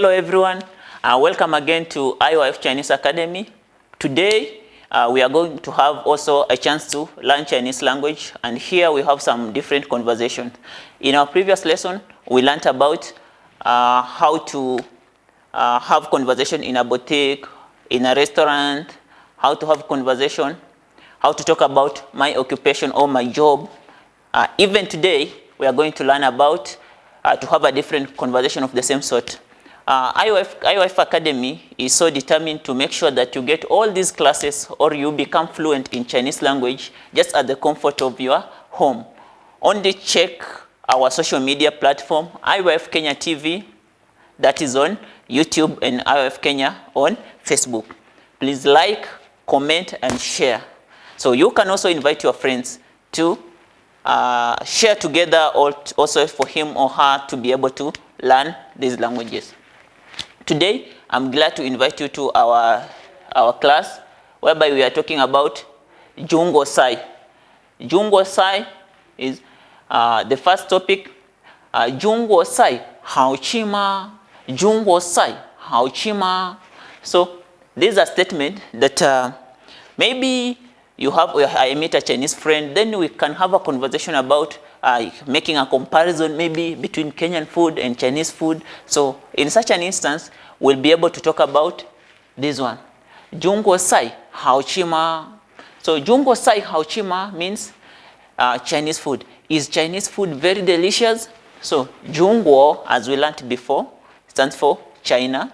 Hello everyone, welcome again to IOF Chinese Academy. Today we are going to have also a chance to learn Chinese language, and here we have some different conversations. In our previous lesson, we learned about how to have conversation in a boutique, in a restaurant, how to have conversation, how to talk about my occupation or my job. Even today, we are going to learn about to have a different conversation of the same sort. IOF Academy is so determined to make sure that you get all these classes or you become fluent in Chinese language just at the comfort of your home. Only check our social media platform, IOF Kenya TV, that is on YouTube, and IOF Kenya on Facebook. Please like, comment, and share. So you can also invite your friends to share together, or also for him or her to be able to learn these languages. Today, I'm glad to invite you to our class, whereby we are talking about Junglesai. Junglesai is the first topic. Junglesai, hao chi ma. Junglesai, hao chi ma. So, these are statements that maybe I meet a Chinese friend, then we can have a conversation about making a comparison maybe between Kenyan food and Chinese food. So in such an instance, we'll be able to talk about this one. Junglesai hao chi ma. So Junglesai hao chi ma means Chinese food. Is Chinese food very delicious? So Jungguo, as we learned before, stands for China.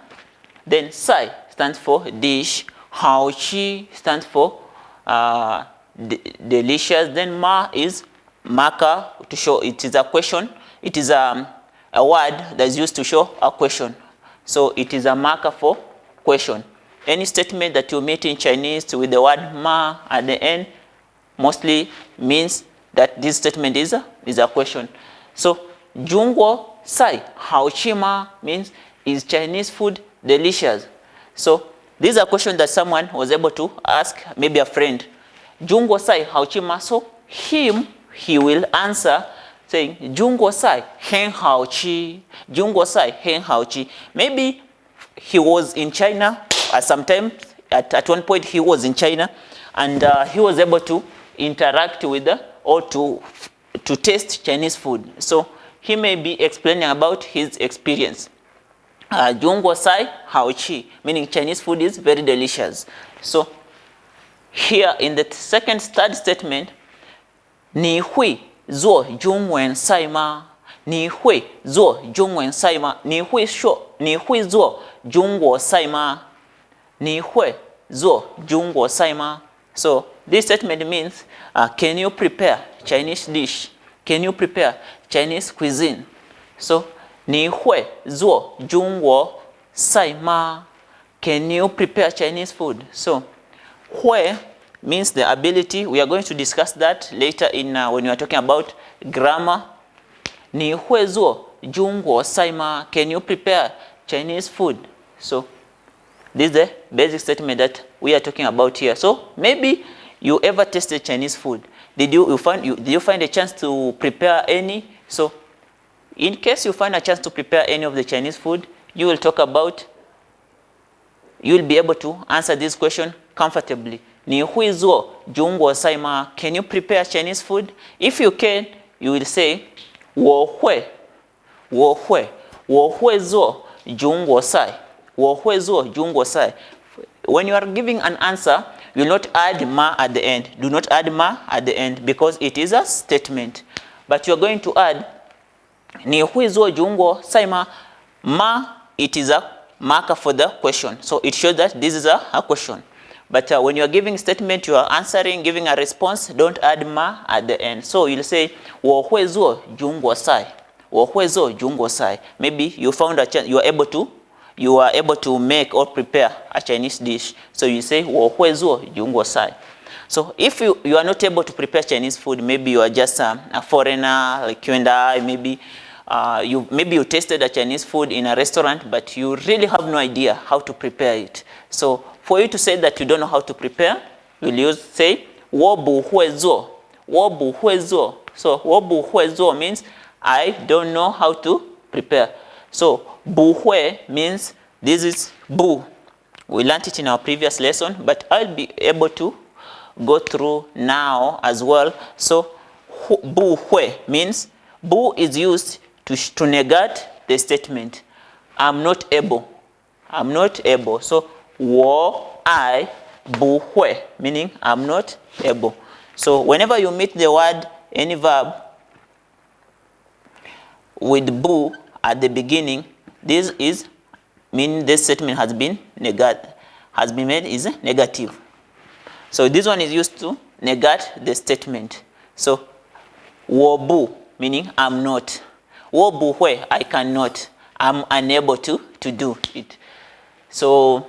Then Sai stands for dish. Hao chi stands for delicious. Then ma is marker to show it is a question. It is a word that is used to show a question. So it is a marker for question. Any statement that you meet in Chinese with the word ma at the end mostly means that this statement is a question. So Junglesai hao chi ma means, is Chinese food delicious? So these are questions that someone was able to ask, maybe a friend. Junglesai hao chi ma. So he will answer saying Junglesai hen hao chi. Junglesai hen hao chi. Maybe he was in China at some time. At one point he was in China, and he was able to interact with or to taste Chinese food. So he may be explaining about his experience. Junglesai hao chi, meaning Chinese food is very delicious. So here in the third statement, ni hui zuo jungwen sai ma. Ni hui zuo jungwen sai ma. Ni hui zuo jungguo sai ma. Ni hui zuo jungguo sai ma. So this statement means, can you prepare Chinese dish? Can you prepare Chinese cuisine? So ni hui zuo jungguo sai ma. Can you prepare Chinese food? So hui means the ability. We are going to discuss that later in when we are talking about grammar. Ni hui zuo jungguo sai ma. Can you prepare Chinese food? So this is the basic statement that we are talking about here. So maybe you ever tasted Chinese food. Did you find a chance to prepare any? So in case you find a chance to prepare any of the Chinese food, you will be able to answer this question comfortably. Ni hui zuo jungguo sai ma. Can you prepare Chinese food? If you can, you will say wo hui zuo jungguo sai. Wo hui zuo jungguo sai. When you are giving an answer, you will not add ma at the end. Do not add ma at the end because it is a statement. But you are going to add ni hui zuo jungguo sai ma. Ma, it is a marker for the question. So it shows that this is a question. But when you are giving statement, you are answering, giving a response, don't add ma at the end. So you'll say wo hui zuo jungguo sai. Wo hui zuo jungguo sai. Maybe you found a chance, you are able to make or prepare a Chinese dish. So you say wo hui zuo jungguo sai. So if you are not able to prepare Chinese food, maybe you are just a foreigner like you and I, maybe you tasted a Chinese food in a restaurant, but you really have no idea how to prepare it. So for you to say that you don't know how to prepare, you'll say wo bu hui zuo. Wo bu hui zuo. So wo bu hui zuo means I don't know how to prepare. So bu hui means this is bu. We learned it in our previous lesson, but I'll be able to go through now as well. So bu hui means bu is used to negate the statement I'm not able. I'm not able. So wo I bu hui meaning I'm not able. So whenever you meet the word, any verb with bu at the beginning, this is mean this statement has been made is negative. So this one is used to negate the statement. So wo bu meaning I'm not. Wo bu hui I cannot. I'm unable to do it. So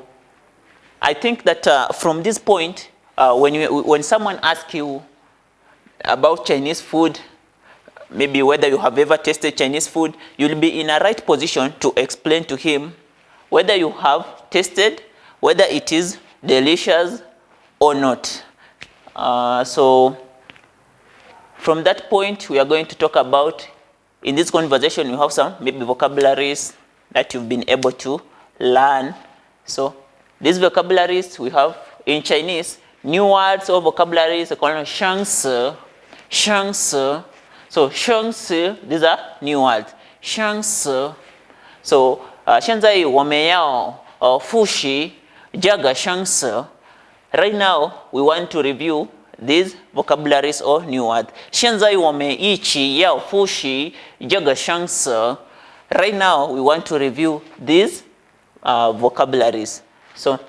I think that from this point, when someone asks you about Chinese food, maybe whether you have ever tasted Chinese food, you'll be in a right position to explain to him whether you have tasted, whether it is delicious or not. So from that point, we are going to talk about, in this conversation, you have some maybe vocabularies that you've been able to learn. So these vocabularies we have in Chinese, new words or vocabularies are called shangsi, shangsi. So shangsi, these are new words. Shangsi. So 现在我们要复习这个相似. Right now we want to review these vocabularies or new words. 现在我们一起要复习这个相似. Right now we want to review these vocabularies. So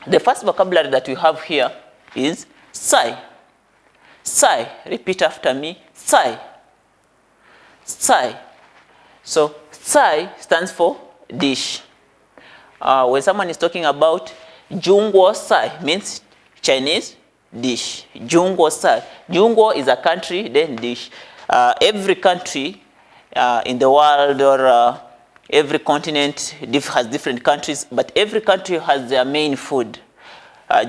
the first vocabulary that we have here is sai. Sai. Repeat after me. Sai. Sai. So sai stands for dish. When someone is talking about Junglesai, means Chinese dish. Junglesai. Jungle is a country, then dish. Every country in the world or every continent has different countries, but every country has their main food.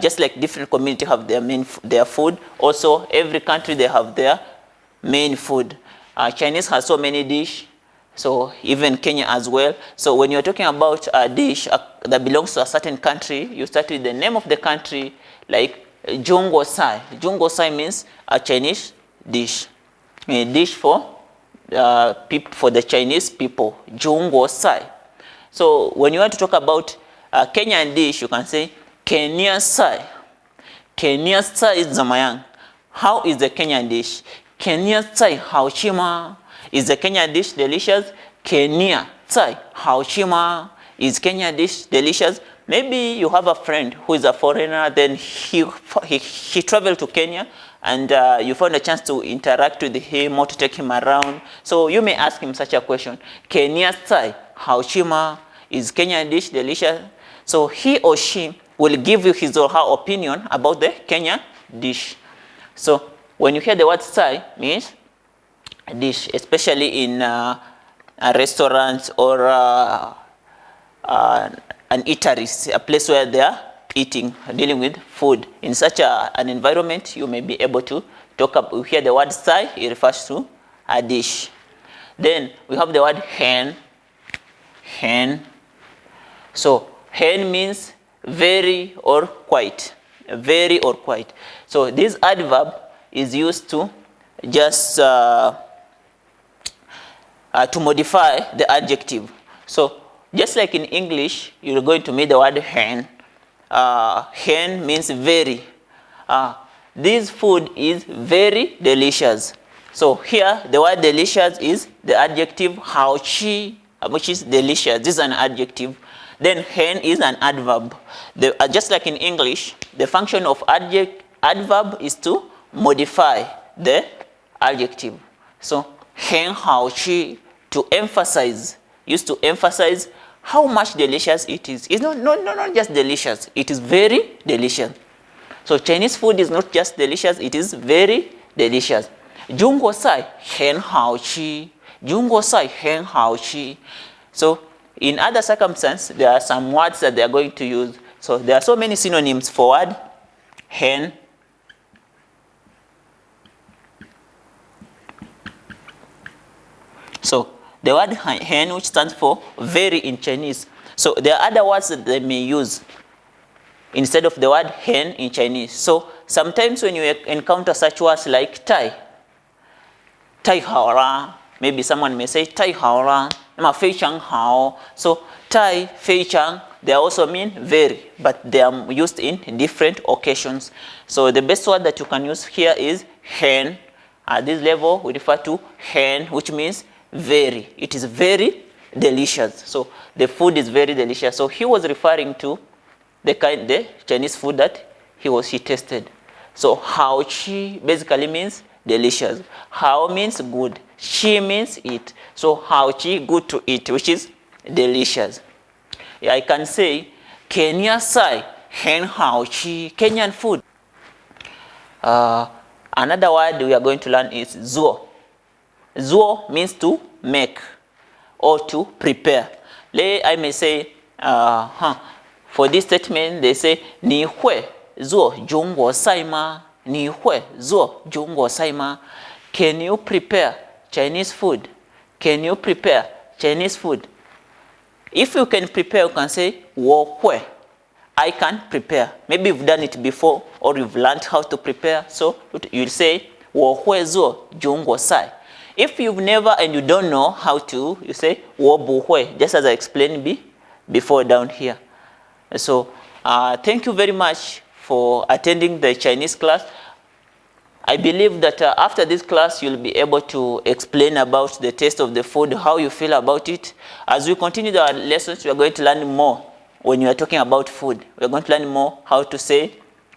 Just like different communities have their food, also every country they have their main food. Chinese has so many dishes. So even Kenya as well. So when you're talking about a dish that belongs to a certain country, you start with the name of the country, like Junglesai. Junglesai means a Chinese dish. A dish for the Chinese people. Junglesai. So when you want to talk about a Kenyan dish, you can say Kenya Sai. Kenya Sai is Zamayang. How is the Kenyan dish? Kenya Sai Haochima. Is the Kenya dish delicious? Kenya Tsai Haochima. Is Kenya dish delicious? Maybe you have a friend who is a foreigner, then he traveled to Kenya and you found a chance to interact with him or to take him around. So you may ask him such a question. Kenya Tsai Haochima. Is Kenya dish delicious? So he or she will give you his or her opinion about the Kenya dish. So when you hear the word Tsai, means dish, especially in restaurants or an eatery, a place where they are eating, dealing with food. In such an environment, you may be able to talk up. You hear the word sai, it refers to a dish. Then we have the word hen. Hen. So hen means very or quite. Very or quite. So this adverb is used to just to modify the adjective. So just like in English, you're going to meet the word hen. Hen means very. This food is very delicious. So here the word delicious is the adjective haochi, which is delicious. This is an adjective. Then hen is an adverb. Just like in English, the function of adverb is to modify the adjective. So hen haochi, to emphasize, used to emphasize how much delicious it is. It's not just delicious, it is very delicious. So Chinese food is not just delicious, it is very delicious. Junglesai hen haochi. Junglesai hen haochi. So in other circumstances, there are some words that they are going to use. So there are so many synonyms for word hen. So the word hen, which stands for very in Chinese. So there are other words that they may use instead of the word hen in Chinese. So sometimes when you encounter such words like tai, tai hao la, maybe someone may say tai hao la, ma fei chang hao. So tai, fei chang, they also mean very, but they are used in different occasions. So the best word that you can use here is hen. At this level, we refer to hen, which means very. It is very delicious. So the food is very delicious. So he was referring to the Chinese food that he tasted. So hao chi basically means delicious. Hao means good. Chi means eat. So hao chi, good to eat, which is delicious. I can say Kenya sai hen hao chi, Kenyan food. Another word we are going to learn is zuo. Zuo means to make or to prepare. I may say, for this statement, they say, Ni hui zuo Junglesai ma. Ni hui zuo Junglesai ma. Can you prepare Chinese food? Can you prepare Chinese food? If you can prepare, you can say, wo hui. I can prepare. Maybe you've done it before or you've learned how to prepare. So you'll say, wo hui zuo Junglesai. If you've never and you don't know how to, you say, wo bu hui, just as I explained before down here. So thank you very much for attending the Chinese class. I believe that after this class, you'll be able to explain about the taste of the food, how you feel about it. As we continue our lessons, we are going to learn more when you are talking about food. We are going to learn more how to say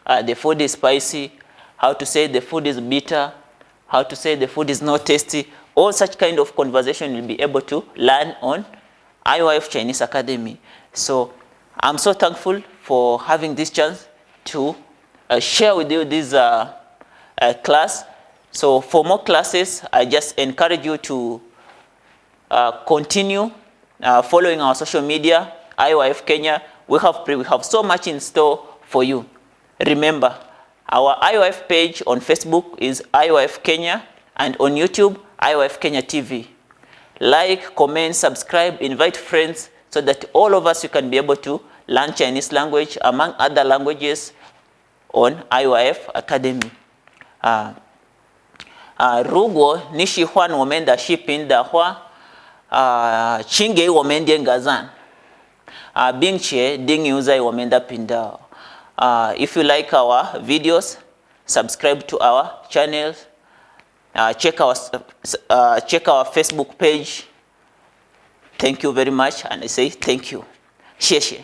the food is spicy, how to say the food is bitter, how to say the food is not tasty. All such kind of conversation you'll be able to learn on IYF Chinese Academy. So I'm so thankful for having this chance to share with you this class. So for more classes, I just encourage you to continue following our social media, IYF Kenya. We have so much in store for you. Remember, our IYF page on Facebook is IYF Kenya, and on YouTube, IYF Kenya TV. Like, comment, subscribe, invite friends, so that all of us, you can be able to learn Chinese language among other languages on IYF Academy. Rugo nishi huan wamenda shipinda hua chinge wamendie ngazan. Bingche dingi uzai wamenda pinda. If you like our videos, subscribe to our channels. Check our Facebook page. Thank you very much, and I say thank you. Xie xie.